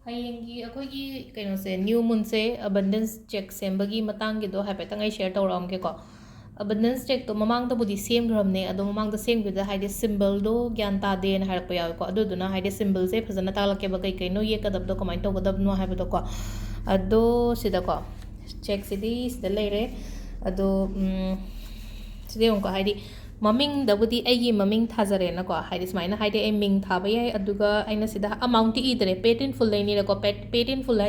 ꯍꯌꯦꯡꯒꯤ ꯑꯩꯈꯣꯏꯒꯤ ꯀꯩꯅꯣꯁꯦ ꯅ꯭ꯌꯨ ꯃꯨꯟꯁꯦ ꯑꯕꯟꯗꯦꯟꯁ ꯆꯦꯛ ꯁꯦꯝꯕꯒꯤ ꯃꯇꯥꯡꯒꯤꯗꯣ ꯍꯥꯏꯐꯦꯠꯇꯪ ꯑꯩ ꯁꯦꯌꯔ ꯇꯧꯔꯛꯑꯝꯒꯦꯀꯣ ꯑꯕꯟꯗꯦꯟꯁ ꯆꯦꯛꯇꯣ ꯃꯃꯥꯡꯗꯕꯨꯗꯤ ꯁꯦꯝꯈ꯭ꯔꯕꯅꯦ ꯑꯗꯣ ꯃꯃꯥꯡꯗ ꯁꯦꯝꯈꯤꯕꯗ ꯍꯥꯏꯗꯤ ꯁꯤꯝꯕꯜꯗꯣ ꯒ꯭ꯌꯥꯟ ꯇꯥꯗꯦꯅ ꯍꯥꯏꯔꯛꯄ ꯌꯥꯎꯋꯦꯀꯣ ꯑꯗꯨꯗꯨꯅ ꯍꯥꯏꯗꯤ ꯁꯤꯝꯕꯜꯁꯦ ꯐꯖꯅ ꯇꯥꯛꯂꯛꯀꯦꯕ ꯀꯩ ꯀꯩꯅꯣ ꯌꯦꯛꯀꯗꯕꯗꯣ ꯀꯃꯥꯏꯅ ꯇꯧꯒꯗꯕꯅꯣ ꯍꯥꯏꯕꯗꯣꯀꯣ ꯑꯗꯣ ꯁꯤꯗꯀꯣ ꯆꯦꯛꯁꯤꯗꯤ ꯁꯤꯗ ꯂꯩꯔꯦ ꯑꯗꯣ ꯁꯤꯗ ꯌꯦꯡꯉꯨꯀꯣ ꯍꯥꯏꯗꯤ ꯃꯃꯤꯡꯗꯕꯨꯗꯤ ꯑꯩꯒꯤ ꯃꯃꯤꯡ ꯊꯥꯖꯔꯦꯅꯀꯣ ꯍꯥꯏꯗꯤ ꯁꯨꯃꯥꯏꯅ ꯍꯥꯏꯗꯤ ꯑꯩ ꯃꯤꯡ ꯊꯥꯕ ꯌꯥꯏ ꯑꯗꯨꯒ ꯑꯩꯅ ꯁꯤꯗ ꯑꯃꯥꯎꯟꯇꯤ ꯏꯗ꯭ꯔꯦ ꯄꯦꯠ ꯏꯟ ꯐꯨꯜ ꯂꯩꯅꯤꯔꯦꯀꯣ ꯄꯦꯠ ꯏꯟ ꯐꯨꯜ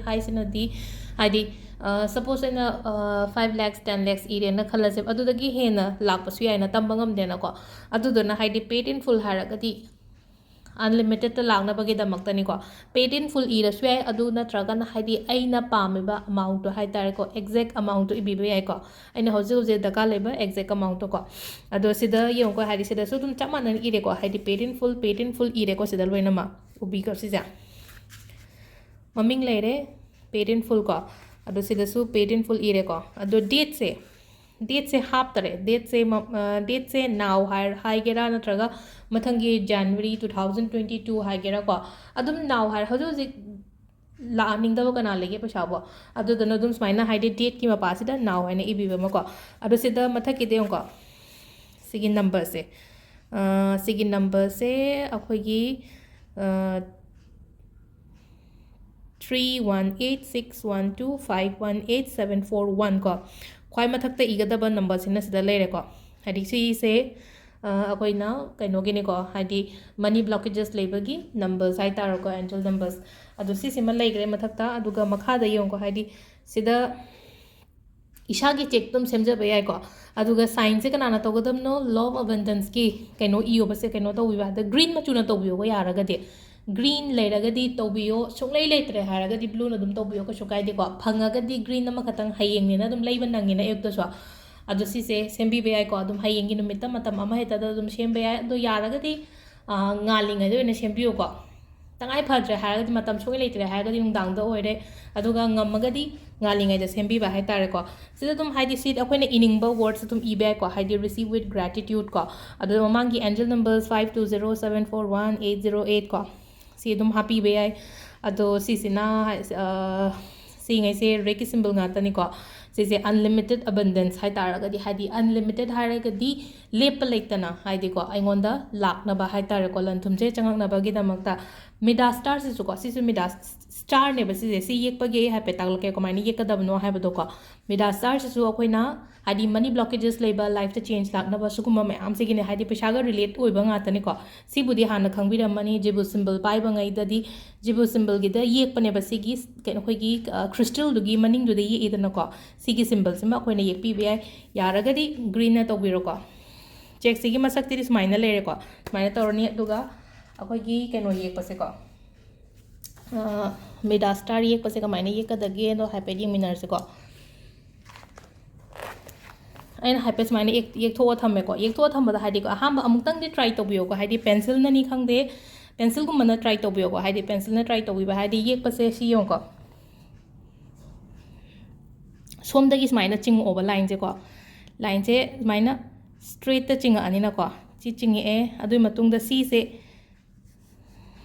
ꯍꯥꯏꯁꯤꯅꯗꯤ ꯍꯥꯏꯗꯤ ꯁꯄꯣꯁ ꯑꯩꯅ 5 lakhs 10 lakhs ꯏꯔꯦꯅ ꯈꯜꯂꯁꯦꯕ ꯑꯗꯨꯗꯒꯤ ꯍꯦꯟꯅ ꯂꯥꯛꯄꯁꯨ ꯌꯥꯏꯅ ꯇꯝꯕ ꯉꯝꯗꯦꯅꯀோ ꯑꯗꯨꯗꯨꯅ ꯍꯥꯏꯗꯤ ꯄꯦꯠ ꯏꯟ ꯐꯨꯜ ꯍꯥꯏꯔꯒꯗꯤ ꯑꯟꯂꯤꯃꯤꯇꯦꯠꯇ ꯂꯥꯛꯅꯕꯒꯤꯗꯃꯛꯇꯅꯤꯀꯣ ꯄꯦꯠ ꯏꯟ ꯐꯨꯜ ꯏꯔꯁꯨ ꯌꯥꯏ ꯑꯗꯨ ꯅꯠꯇ꯭ꯔꯒꯅ ꯍꯥꯏꯗꯤ ꯑꯩꯅ ꯄꯥꯝꯃꯤꯕ ꯑꯃꯥꯎꯟꯇꯣ ꯍꯥꯏꯇꯥꯔꯦꯀꯣ ꯑꯦꯛꯖꯦꯛ ꯑꯃꯥꯎꯟꯇꯣ ꯏꯕꯤꯕ ꯌꯥꯏꯀꯣ ꯑꯩꯅ ꯍꯧꯖꯤꯛ ꯍꯧꯖꯤꯛ ꯗꯔꯀꯥꯔ ꯂꯩꯕ ꯑꯦꯛꯖꯦꯛ ꯑꯃꯥꯎꯟꯇꯣ ꯀꯣ ꯑꯗꯣ ꯁꯤꯗ ꯌꯦꯡꯉꯨꯀꯣ ꯍꯥꯏꯗꯤ ꯁꯤꯗꯁꯨ ꯑꯗꯨꯝ ꯆꯞ ꯃꯥꯟꯅꯅ ꯏꯔꯦꯀꯣ ꯍꯥꯏꯗꯤ ꯄꯦꯠ ꯏꯟ ꯐꯨꯜ ꯏꯔꯦꯀꯣ ꯁꯤꯗ ꯂꯣꯏꯅꯃꯛ ꯎꯕꯤꯈ꯭ꯔꯣ ꯁꯤꯁꯦ ꯃꯃꯤꯡ ꯂꯩꯔꯦ ꯄꯦꯠ ꯏꯟ ꯐꯨꯜ ꯀꯣ ꯑꯗꯣ ꯁꯤꯗꯁꯨ ꯄꯦꯠ ꯏꯟ ꯐꯨꯜ ꯏꯔꯦꯀꯣ ꯑꯗꯣ ꯗꯦꯠꯁꯦ ꯍꯥꯞꯇꯔꯦ ꯗꯦꯠꯁꯦ ꯅꯥꯎ ꯍꯥꯏꯒꯦꯔꯥ ꯅꯠꯇ꯭ꯔꯒ ꯃꯊꯪꯒꯤ ꯖꯅꯋꯥꯔꯤ 2022 ꯍꯥꯏꯒꯦꯔꯥꯀꯣ ꯑꯗꯨꯝ ꯅꯥꯎ ꯍꯥꯏꯔ ꯍꯧꯖꯤꯛ ꯍꯧꯖꯤꯛ ꯂꯥꯛꯍꯟꯅꯤꯡꯗꯕ ꯀꯅꯥ ꯂꯩꯒꯦ ꯄꯩꯁꯥꯕꯣ ꯑꯗꯨꯗꯨꯅ ꯑꯗꯨꯝ ꯁꯨꯃꯥꯏꯅ ꯍꯥꯏꯗꯤ ꯗꯦꯠꯀꯤ ꯃꯄꯥꯁꯤꯗ ꯅꯥꯎ ꯍꯥꯏꯅ ꯏꯕꯤꯕ ꯑꯃꯀꯣ ꯑꯗꯣ ꯁꯤꯗ ꯃꯊꯛꯀꯤꯗ ꯌꯦꯡꯉꯨꯀꯣ ꯁꯤꯒꯤ ꯅꯝꯕꯔꯁꯦ ꯑꯩꯈꯣꯏꯒꯤ 3186125187141 ꯀꯣ ꯈ꯭ꯋꯥꯏ ꯃꯊꯛꯇ ꯏꯒꯗꯕ ꯅꯝꯕꯔꯁꯤꯅ ꯁꯤꯗ ꯂꯩꯔꯦꯀꯣ ꯍꯥꯏꯗꯤ ꯁꯤꯁꯦ ꯑꯩꯈꯣꯏꯅ ꯀꯩꯅꯣꯒꯤꯅꯤꯀꯣ ꯍꯥꯏꯗꯤ ꯃꯅꯤ ꯕ꯭ꯂꯣꯀꯦꯖꯦꯁ ꯂꯩꯕꯒꯤ ꯅꯝꯕꯔꯁ ꯍꯥꯏꯇꯥꯔꯦꯀꯣ ꯑꯦꯟꯖꯦꯜ ꯅꯝꯕꯔꯁ ꯑꯗꯣ ꯁꯤꯁꯤꯃ ꯂꯩꯈ꯭ꯔꯦ ꯃꯊꯛꯇ ꯑꯗꯨꯒ ꯃꯈꯥꯗ ꯌꯦꯡꯉꯨꯀꯣ ꯍꯥꯏꯗꯤ ꯁꯤꯗ ꯏꯁꯥꯒꯤ ꯆꯦꯛ ꯑꯗꯨꯝ ꯁꯦꯝꯖꯕ ꯌꯥꯏꯀꯣ ꯑꯗꯨꯒ ꯁꯥꯏꯟꯁꯦ ꯀꯅꯥꯅ ꯇꯧꯒꯗꯕꯅꯣ ꯂꯣ ꯑꯣꯐ ꯑꯕꯟꯗꯟꯁꯀꯤ ꯀꯩꯅꯣ ꯏꯌꯣꯕꯁꯦ ꯀꯩꯅꯣ ꯇꯧꯕꯤꯕ ꯍꯥꯏꯗꯤ ꯒ꯭ꯔꯤꯟ ꯃꯆꯨꯅ ꯇꯧꯕꯤꯌꯣꯕ ꯌꯥꯔꯒꯗꯤ ꯒ꯭ꯔꯤꯟ ꯂꯩꯔꯒꯗꯤ ꯇꯧꯕꯤꯌꯣ ꯁꯨꯡꯂꯩ ꯂꯩꯇ꯭ꯔꯦ ꯍꯥꯏꯔꯒꯗꯤ ꯕ꯭ꯂꯨꯅ ꯑꯗꯨꯝ ꯇꯧꯕꯤꯌꯣ ꯀꯩꯁꯨ ꯀꯥꯏꯗꯦꯀꯣ ꯐꯪꯉꯒꯗꯤ ꯒ꯭ꯔꯤꯟ ꯑꯃꯈꯛꯇꯪ ꯍꯌꯦꯡꯅꯤꯅ ꯑꯗꯨꯝ ꯂꯩꯕ ꯅꯪꯉꯤꯅ ꯑꯌꯨꯛꯇꯁꯨ ꯑꯗꯣ ꯁꯤꯁꯦ ꯁꯦꯝꯕꯤꯕ ꯌꯥꯏꯀꯣ ꯑꯗꯨꯝ ꯍꯌꯦꯡꯒꯤ ꯅꯨꯃꯤꯠꯇ ꯃꯇꯝ ꯑꯃ ꯍꯦꯛꯇꯗ ꯑꯗꯨꯝ ꯁꯦꯝꯕ ꯌꯥꯏ ꯑꯗꯣ ꯌꯥꯔꯒꯗꯤ ꯉꯥꯜꯂꯤꯉꯩꯗ ꯑꯣꯏꯅ ꯁꯦꯝꯕꯤꯌꯨꯀꯣ ꯇꯉꯥꯏ ꯐꯗ꯭ꯔꯦ ꯍꯥꯏꯔꯒꯗꯤ ꯃꯇꯝ ꯁꯨꯡꯂꯩ ꯂꯩꯇ꯭ꯔꯦ ꯍꯥꯏꯔꯒꯗꯤ ꯅꯨꯡꯗꯥꯡꯗ ꯑꯣꯏꯔꯦ ꯑꯗꯨꯒ ꯉꯝꯃꯒꯗꯤ ꯉꯥꯜꯂꯤꯉꯩꯗ ꯁꯦꯝꯕꯤꯕ ꯍꯥꯏꯇꯥꯔꯦꯀꯣ ꯁꯤꯗ ꯑꯗꯨꯝ ꯍꯥꯏꯗꯤ ꯁꯤ ꯑꯩꯈꯣꯏꯅ ꯏꯅꯤꯡꯕ ꯋꯥꯔꯗꯁ ꯑꯗꯨꯝ ꯏꯕ ꯌꯥꯏꯀꯣ ꯍꯥꯏꯗꯤ ꯔꯤꯁꯤꯞ ꯋꯤꯠ ꯒ꯭ꯔꯦꯇꯤꯇ꯭ꯌꯨꯠ ꯀꯣ ꯑꯗꯨꯒ ꯃꯃꯥꯡꯒꯤ ꯑꯦꯟꯖꯦꯜ ꯅꯝꯕꯔꯁ 5207411808 ꯀꯣ ꯁꯤ ꯑꯗꯨꯝ ꯍꯥꯞꯄꯤꯕ ꯌꯥꯏ ꯑꯗꯣ ꯁꯤꯁꯤꯅ ꯁꯤꯉꯩꯁꯦ ꯔꯦꯛꯀꯤ ꯁꯤꯝꯕꯜ ꯉꯥꯛꯇꯅꯤꯀꯣ ꯁꯤꯁꯦ ꯑꯟꯂꯤꯃꯤꯇꯦꯠ ꯑꯕꯟꯗꯦꯟꯁ ꯍꯥꯏꯇꯥꯔꯒꯗꯤ ꯍꯥꯏꯗꯤ ꯑꯟꯂꯤꯃꯤꯇꯦꯠ ꯍꯥꯏꯔꯒꯗꯤ ꯂꯦꯞꯄ ꯂꯩꯇꯅ ꯍꯥꯏꯗꯤꯀꯣ ꯑꯩꯉꯣꯟꯗ ꯂꯥꯛꯅꯕ ꯍꯥꯏꯇꯥꯔꯦꯀꯣ ꯂꯟ ꯊꯨꯝꯁꯦ ꯆꯪꯉꯛꯅꯕꯒꯤꯗꯃꯛꯇ ꯃꯤꯗꯥꯁ ꯁ꯭ꯇꯥꯔꯁꯤꯁꯨꯀꯣ ꯁꯤꯁꯨ ꯃꯤꯗꯥꯁ ꯁ꯭ꯇꯥꯔꯅꯦꯕ ꯁꯤꯁꯦ ꯁꯤ ꯌꯦꯛꯄꯒꯤ ꯍꯥꯏꯐꯦꯠ ꯇꯥꯛꯂꯛꯀꯦ ꯀꯃꯥꯏꯅ ꯌꯦꯛꯀꯗꯕꯅꯣ ꯍꯥꯏꯕꯗꯣꯀꯣ ꯃꯤꯗꯥꯁ ꯁ꯭ꯇꯥꯔꯁꯤꯁꯨ ꯑꯩꯈꯣꯏꯅ ꯍꯥꯏꯗꯤ ꯃꯅꯤ ꯕ꯭ꯂꯣꯀꯦꯖꯦꯁ ꯂꯩꯕ ꯂꯥꯏꯐꯇ ꯆꯦꯟꯖ ꯂꯥꯛꯅꯕ ꯁꯤꯒꯨꯝꯕ ꯃꯌꯥꯝꯁꯤꯒꯤꯅꯦ ꯍꯥꯏꯗꯤ ꯄꯩꯁꯥꯒ ꯔꯤꯂꯦꯠ ꯑꯣꯏꯕ ꯉꯥꯛꯇꯅꯤꯀꯣ ꯁꯤꯕꯨꯗꯤ ꯍꯥꯟꯅ ꯈꯪꯕꯤꯔꯝꯃꯅꯤ ꯖꯤꯕꯨ ꯁꯤꯝꯕꯜ ꯄꯥꯏꯕꯉꯩꯗꯗꯤ ꯖꯤꯕꯨ ꯁꯤꯝꯕꯜꯒꯤꯗ ꯌꯦꯛꯄꯅꯦꯕ ꯁꯤꯒꯤ ꯀꯩꯅꯣ ꯑꯩꯈꯣꯏꯒꯤ ꯈ꯭ꯔꯤꯁꯇꯦꯜꯗꯨꯒꯤ ꯃꯅꯤꯡꯗꯨꯗ ꯌꯦꯛꯏꯗꯅꯀꯣ ꯁꯤꯒꯤ ꯁꯤꯝꯕꯜꯁꯤꯃ ꯑꯩꯈꯣꯏꯅ ꯌꯦꯛꯄꯤꯕ ꯌꯥꯏ ꯌꯥꯔꯒꯗꯤ ꯒ꯭ꯔꯤꯟꯅ ꯇꯧꯕꯤꯔꯣꯀꯣ ꯆꯦꯛꯁꯤꯒꯤ ꯃꯁꯛꯇꯤꯗꯤ ꯁꯨꯃꯥꯏꯅ ꯂꯩꯔꯦꯀꯣ ꯁꯨꯃꯥꯏꯅ ꯇꯧꯔꯅꯤ ꯑꯗꯨꯒ ꯑꯩꯈꯣꯏꯒꯤ ꯀꯩꯅꯣ ꯌꯦꯛꯄꯁꯦꯀꯣ ꯃꯤꯗꯥꯁ ꯁ꯭ꯇꯥꯔ ꯌꯦꯛꯄꯁꯦ ꯀꯃꯥꯏꯅ ꯌꯦꯛꯀꯗꯒꯦꯗꯣ ꯍꯥꯏꯐꯦꯠ ꯌꯦꯡꯃꯤꯟꯅꯔꯁꯤꯀꯣ ꯑꯩꯅ ꯍꯥꯏꯐꯦꯠ ꯁꯨꯃꯥꯏꯅ ꯌꯦꯛꯊꯣꯛꯑ ꯊꯝꯃꯦꯀꯣ ꯌꯦꯛꯊꯣꯛꯑ ꯊꯝꯕꯗ ꯍꯥꯏꯗꯤꯀꯣ ꯑꯍꯥꯟꯕ ꯑꯃꯨꯛꯇꯪꯗꯤ ꯇ꯭ꯔꯥꯏ ꯇꯧꯕꯤꯌꯣꯀꯣ ꯍꯥꯏꯗꯤ ꯄꯦꯟꯁꯤꯜꯅꯅꯤ ꯈꯪꯗꯦ ꯄꯦꯟꯁꯤꯜꯒꯨꯝꯕꯅ ꯇ꯭ꯔꯥꯏ ꯇꯧꯕꯤꯌꯣꯀꯣ ꯍꯥꯏꯗꯤ ꯄꯦꯟꯁꯤꯜꯅ ꯇ꯭ꯔꯥꯏ ꯇꯧꯕꯤꯕ ꯍꯥꯏꯗꯤ ꯌꯦꯛꯄꯁꯦ ꯁꯤ ꯌꯦꯡꯉꯨꯀꯣ ꯁꯣꯝꯗꯒꯤ ꯁꯨꯃꯥꯏꯅ ꯆꯤꯡꯉꯛꯑꯣꯕ ꯂꯥꯏꯟꯁꯦꯀꯣ ꯂꯥꯏꯟꯁꯦ ꯁꯨꯃꯥꯏꯅ ꯁ꯭ꯇ꯭ꯔꯦꯠꯇ ꯆꯤꯡꯉꯛꯑꯅꯤꯅꯀꯣ ꯁꯤ ꯆꯤꯡꯉꯛꯑꯦ ꯑꯗꯨꯒꯤ ꯃꯇꯨꯡꯗ ꯁꯤꯁꯦ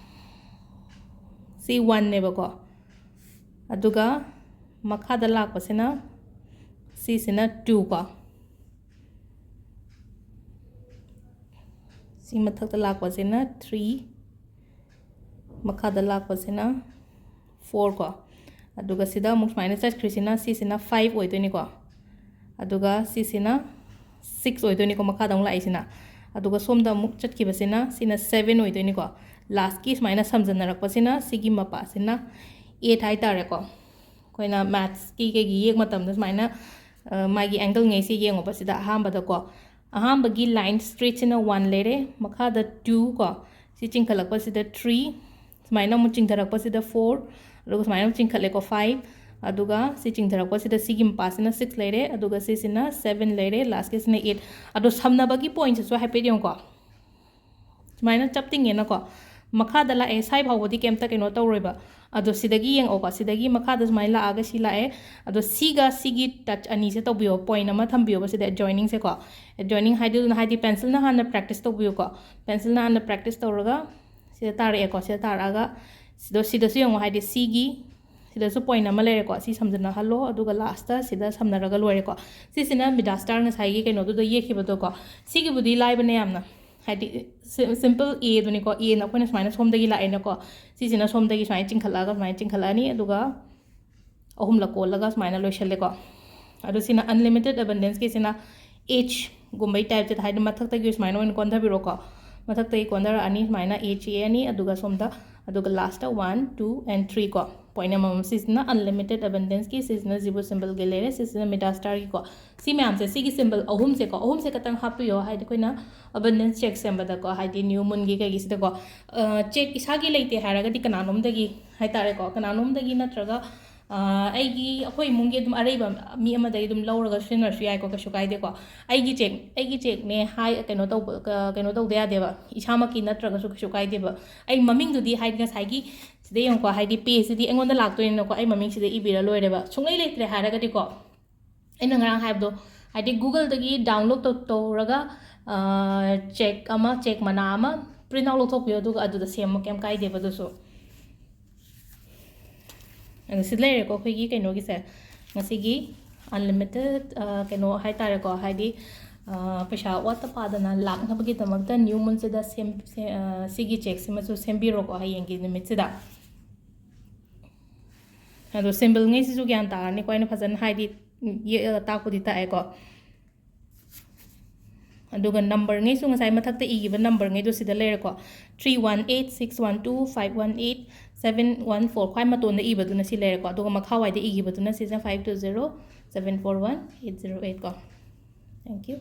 ꯁꯤ 1ꯅꯦꯕꯀꯣ ꯑꯗꯨꯒ ꯃꯈꯥꯗ ꯂꯥꯛꯄꯁꯤꯅ ꯁꯤꯁꯤꯅ 2 ꯀꯣ ꯁꯤ ꯃꯊꯛꯇ ꯂꯥꯛꯄꯁꯤꯅ 3 ꯃꯈꯥꯗ ꯂꯥꯛꯄꯁꯤꯅ 4 ꯀꯣ ꯑꯗꯨꯒ ꯁꯤꯗ ꯑꯃꯨꯛ ꯁꯨꯃꯥꯏꯅ ꯆꯠꯈ꯭ꯔꯤꯁꯤꯅ ꯁꯤꯁꯤꯅ 5 ꯑꯣꯏꯗꯣꯏꯅꯤꯀꯣ ꯑꯗꯨꯒ ꯁꯤꯁꯤꯅ 6 ꯑꯣꯏꯗꯣꯏꯅꯤꯀꯣ ꯃꯈꯥꯗ ꯑꯃꯨꯛ ꯂꯥꯛꯏꯁꯤꯅ ꯑꯗꯨꯒ ꯁꯣꯝꯗ ꯑꯃꯨꯛ ꯆꯠꯈꯤꯕꯁꯤ나 ꯁꯤꯅ 7 ꯑꯣꯏꯗꯣꯏꯅꯤꯀꯣ ꯂꯥꯁꯀꯤ ꯁꯨꯃꯥꯏꯅ ꯁꯝꯖꯟꯅꯔꯛꯄꯁꯤꯅ ꯁꯤꯒꯤ ꯃꯄꯥꯁꯤꯅ 8 ꯍꯥꯏꯇꯥꯔꯦꯀꯣ ꯑꯩꯈꯣꯏꯅ ꯃꯦꯠꯁꯀꯤ ꯀꯩꯒꯤ ꯌꯦꯛ ꯃꯇꯝꯗ ꯁꯨꯃꯥꯏꯅ ꯃꯥꯒꯤ ꯑꯦꯡꯒꯜꯉꯩꯁꯤ ꯌꯦꯡꯉꯣꯕ ꯁꯤꯗ ꯑꯍꯥꯟꯕꯗꯀꯣ ꯑꯍꯥꯟꯕꯒꯤ ꯂꯥꯏꯟ ꯁ꯭ꯇ꯭ꯔꯦꯠꯁꯤꯅ 1 ꯂꯩꯔꯦ ꯃꯈꯥꯗ 2 ꯀꯣ ꯁꯤ ꯆꯤꯡꯈꯠꯂꯛꯄꯁꯤꯗ 3 ꯁꯨꯃꯥꯏꯅ ꯑꯃꯨꯛ ꯆꯤꯡꯊꯔꯛꯄꯁꯤꯗ 4 ꯑꯗꯨꯒ ꯁꯨꯃꯥꯏꯅ ꯑꯃꯨꯛ ꯆꯤꯡꯈꯠꯂꯦꯀꯣ 5 ꯑꯗꯨꯒ ꯁꯤ ꯆꯤꯡꯊꯔꯛꯄꯁꯤꯗ ꯁꯤꯒꯤ ꯃꯄꯥꯁꯤꯅ 6 ꯂꯩꯔꯦ ꯑꯗꯨꯒ ꯁꯤꯁꯤꯅ 7 ꯂꯩꯔꯦ ꯂꯥꯁꯀꯤꯁꯤꯅ 8 ꯑꯗꯣ ꯁꯝꯅꯕꯒꯤ ꯄꯣꯏꯟꯠꯁꯤꯁꯨ ꯍꯥꯏꯐꯦꯠ ꯌꯦꯡꯉꯨꯀꯣ ꯁꯨꯃꯥꯏꯅ ꯆꯞꯇꯤꯡꯉꯦꯅꯀꯣ ꯃꯈꯥꯗ ꯂꯥꯛꯑꯦ ꯁꯥꯏ ꯐꯥꯎꯕꯗꯤ ꯀꯩꯝꯇ ꯀꯩꯅꯣ ꯇꯧꯔꯣꯏꯕ ꯑꯗꯣ ꯁꯤꯗꯒꯤ ꯌꯦꯡꯉꯛꯑꯣꯀꯣ ꯁꯤꯗꯒꯤ ꯃꯈꯥꯗ ꯁꯨꯃꯥꯏꯅ ꯂꯥꯛꯑꯒ ꯁꯤ ꯂꯥꯛꯑꯦ ꯑꯗꯣ ꯁꯤꯒ ꯁꯤꯒꯤ ꯇꯆ ꯑꯅꯤꯁꯦ ꯇꯧꯕꯤꯌꯣ ꯄꯣꯏꯟꯠ ꯑꯃ ꯊꯝꯕꯤꯌꯣꯕ ꯁꯤꯗ ꯑꯦꯗꯖꯣꯏꯅꯤꯡꯁꯦꯀꯣ ꯑꯦꯗꯖꯣꯏꯅꯤꯡ ꯍꯥꯏꯗꯨꯅ ꯍꯥꯏꯗꯤ ꯄꯦꯟꯁꯤꯜꯅ ꯍꯥꯟꯅ ꯄ꯭ꯔꯦꯛꯇꯤꯁ ꯇꯧꯕꯤꯌꯨꯀꯣ ꯄꯦꯟꯁꯤꯜꯅ ꯍꯥꯟꯅ ꯄ꯭ꯔꯦꯛꯇꯤꯁ ꯇꯧꯔꯒ ꯁꯤꯗ ꯇꯥꯔꯛꯑꯦꯀꯣ ꯁꯤꯗ ꯇꯥꯔꯛꯑꯒ ꯁꯤꯗꯁꯨ ꯌꯦꯡꯉꯣ ꯍꯥꯏꯗꯤ ꯁꯤꯒꯤ ꯁꯤꯗꯁꯨ ꯄꯣꯏꯟ ꯑꯃ ꯂꯩꯔꯦꯀꯣ ꯁꯤ ꯁꯝꯖꯟꯅꯍꯜꯂꯣ ꯑꯗꯨꯒ ꯂꯥꯁꯇ ꯁꯤꯗ ꯁꯝꯅꯔꯒ ꯂꯣꯏꯔꯦꯀꯣ ꯁꯤꯁꯤꯅ ꯃꯤꯗꯥ ꯁ꯭ꯇꯥꯔ ꯉꯁꯥꯏꯒꯤ ꯀꯩꯅꯣꯗꯨꯗ ꯌꯦꯛꯈꯤꯕꯗꯣꯀꯣ ꯁꯤꯒꯤꯕꯨꯗꯤ ꯂꯥꯏꯕꯅꯦ ꯌꯥꯝꯅ ꯍꯥꯏꯗꯤ ꯁꯤꯝꯄꯜ ꯑꯦꯗꯨꯅꯤꯀꯣ ꯑꯦꯅ ꯑꯩꯈꯣꯏꯅ ꯁꯨꯃꯥꯏꯅ ꯁꯣꯝꯗꯒꯤ ꯂꯥꯛꯑꯦꯅꯀꯣ ꯁꯤꯁꯤꯅ ꯁꯣꯝꯗꯒꯤ ꯁꯨꯃꯥꯏꯅ ꯆꯤꯡꯈꯠꯂꯛꯑꯒ ꯁꯨꯃꯥꯏꯅ ꯆꯤꯡꯈꯠꯂꯛꯑꯅꯤ ꯑꯗꯨꯒ ꯑꯍꯨꯝꯂꯛ ꯀꯣꯜꯂꯒ ꯁꯨꯃꯥꯏꯅ ꯂꯣꯏꯁꯜꯂꯦꯀꯣ ꯑꯗꯨ ꯁꯤꯅ ꯑꯟꯂꯤꯃꯤꯇꯦꯗ ꯑꯕꯟꯗꯦꯟꯁꯀꯤꯁꯤꯅ ꯒꯨꯝꯕꯩ ꯇꯥꯏꯞꯇ ꯍꯥꯏꯗꯤ ꯃꯊꯛꯇꯒꯤ ꯁꯨꯃꯥꯏꯅ ꯑꯣꯏꯅ ꯀꯣꯟꯊꯕꯤꯔꯣꯀꯣ ꯃꯊꯛꯇꯒꯤ ꯀꯣꯟꯊꯔꯛꯑꯅꯤ ꯁꯨꯃꯥꯏꯅ ꯌꯦꯛꯑꯅꯤ ꯑꯗꯨꯒ ꯁꯣꯝꯗ ꯑꯗꯨꯒ ꯂꯥꯁꯇ 1 2 and 3 ꯀꯣ ꯄꯣꯏꯟ ꯑꯃꯃꯝ ꯁꯤꯁꯤꯅ ꯑꯟꯂꯤꯃꯤꯇꯦꯗ ꯑꯕꯟꯗꯦꯟꯁꯀꯤ ꯁꯤꯁꯤꯅ ꯖꯤꯕꯨ ꯁꯤꯝꯕꯜꯒꯤ ꯂꯩꯔꯦ ꯁꯤꯁꯤꯅ ꯃꯤꯗꯥ ꯁ꯭ꯇꯥꯔꯒꯤꯀꯣ ꯁꯤ ꯃꯌꯥꯝꯁꯦ ꯁꯤꯒꯤ ꯁꯤꯝꯕꯜ ꯑꯍꯨꯝꯁꯦꯀꯣ ꯑꯍꯨꯝꯁꯦ ꯈꯛꯇꯪ ꯍꯥꯞꯄꯤꯌꯣ ꯍꯥꯏꯗꯤ ꯑꯩꯈꯣꯏꯅ ꯑꯕꯟꯗꯦꯟꯁ ꯆꯦꯛ ꯁꯦꯝꯕꯗꯀꯣ ꯍꯥꯏꯗꯤ ꯅ꯭ꯌꯨ ꯃꯨꯟꯒꯤ ꯀꯩꯒꯤꯁꯤꯗꯀꯣ ꯆꯦꯛ ꯏꯁꯥꯒꯤ ꯂꯩꯇꯦ ꯍꯥꯏꯔꯒꯗꯤ ꯀꯅꯥꯅꯣꯝꯗꯒꯤ ꯍꯥꯏꯇꯥꯔꯦꯀꯣ ꯀꯅꯥꯅꯣꯝꯗꯒꯤ ꯅꯠꯇ꯭ꯔꯒ ꯑꯩꯈꯣꯏ ꯏꯃꯨꯡꯒꯤ ꯑꯗꯨꯝ ꯑꯔꯩꯕ ꯃꯤ ꯑꯃꯗꯒꯤ ꯑꯗꯨꯝ ꯂꯧꯔꯒ ꯁꯤꯖꯤꯟꯅꯔꯁꯨ ꯌꯥꯏꯀꯣ ꯀꯩꯁꯨ ꯀꯥꯏꯗꯦꯀꯣ ꯑꯩꯒꯤ ꯆꯦꯛꯅꯦ ꯀꯩꯅꯣ ꯇꯧꯗ ꯌꯥꯗꯦꯕ ꯏꯁꯥꯃꯛꯀꯤ ꯅꯠꯇ꯭ꯔꯒꯁꯨꯀꯩꯁꯨ ꯀꯥꯏꯗꯦꯕ ꯑꯩ ꯃꯃꯤꯡꯗꯨꯗꯤ ꯍꯥꯏꯗꯤ ꯉꯁꯥꯏꯒꯤ ꯁꯤꯗ ꯌꯦꯡꯉꯨꯀꯣ ꯍꯥꯏꯗꯤ ꯄꯦꯖꯁꯤꯗꯤ ꯑꯩꯉꯣꯟꯗ ꯂꯥꯛꯇꯣꯏꯅꯤꯅꯀꯣ ꯑꯩ ꯃꯃꯤꯡꯁꯤꯗ ꯏꯕꯤꯔ ꯂꯣꯏꯔꯦꯕ ꯁꯨꯡꯂꯩ ꯂꯩꯇ꯭ꯔꯦ ꯍꯥꯏꯔꯒꯗꯤꯀꯣ ꯑꯩꯅ ꯉꯔꯥꯡ ꯍꯥꯏꯕꯗꯣ ꯍꯥꯏꯗꯤ ꯒꯨꯒꯜꯗꯒꯤ ꯗꯥꯎꯟꯂꯣꯗ ꯇꯧꯔꯒ ꯆꯦꯛ ꯃꯅꯥ ꯑꯃ ꯄ꯭ꯔꯤꯟ ꯑꯥꯎꯠ ꯂꯧꯊꯣꯛꯄꯤꯌꯣ ꯑꯗꯨꯒ ꯑꯗꯨꯗ ꯁꯦꯝꯃꯣ ꯀꯩꯝ ꯀꯥꯏꯗꯦꯕ ꯑꯗꯨꯁꯨ ꯑꯗꯣ ꯁꯤ ꯂꯩꯔꯦꯀꯣ ꯑꯩꯈꯣꯏꯒꯤ ꯀꯩꯅꯣꯒꯤꯁꯦ ꯉꯁꯤꯒꯤ ꯑꯟꯂꯤꯃꯤꯇꯦꯗ ꯀꯩꯅꯣ ꯍꯥꯏꯇꯥꯔꯦꯀꯣ ꯍꯥꯏꯗꯤ ꯄꯩꯁꯥ ꯋꯥꯠꯇ ꯄꯥꯗꯅ ꯂꯥꯛꯅꯕꯒꯤꯗꯃꯛꯇ ꯅ꯭ꯌꯨ ꯃꯨꯟꯁꯤꯗ ꯁꯤꯒꯤ ꯆꯦꯛꯁꯤꯃꯁꯨ ꯁꯦꯝꯕꯤꯔꯣꯀꯣ ꯍꯌꯦꯡꯒꯤ ꯅꯨꯃꯤꯠꯁꯤꯗ ꯑꯗꯣ ꯁꯤꯝꯕꯜꯉꯩꯁꯤꯁꯨ ꯒ꯭ꯌꯥꯟ ꯇꯥꯔꯅꯤꯀꯣ ꯑꯩꯅ ꯐꯖꯅ ꯍꯥꯏꯗꯤ ꯌꯦꯛꯑꯒ ꯇꯥꯛꯄꯨꯗꯤ ꯇꯥꯛꯑꯦꯀꯣ ꯑꯗꯨꯒ ꯅꯝꯕꯔꯉꯩꯁꯨ ꯉꯁꯥꯏ ꯃꯊꯛꯇ ꯏꯈꯤꯕ ꯅꯝꯕꯔꯉꯩꯗꯣ ꯁꯤꯗ ꯂꯩꯔꯦꯀꯣ 318 612 518 714 ꯈ꯭ꯋꯥꯏ ꯃꯇꯣꯟꯗ ꯏꯕꯗꯨꯅ ꯁꯤ ꯂꯩꯔꯦꯀꯣ ꯑꯗꯨꯒ ꯃꯈꯥꯋꯥꯏꯗ ꯏꯈꯤꯕꯗꯨꯅ ꯁꯤꯁꯤꯅ 520 741 808 ꯀꯣ ꯊꯦꯡꯛ ꯌꯨ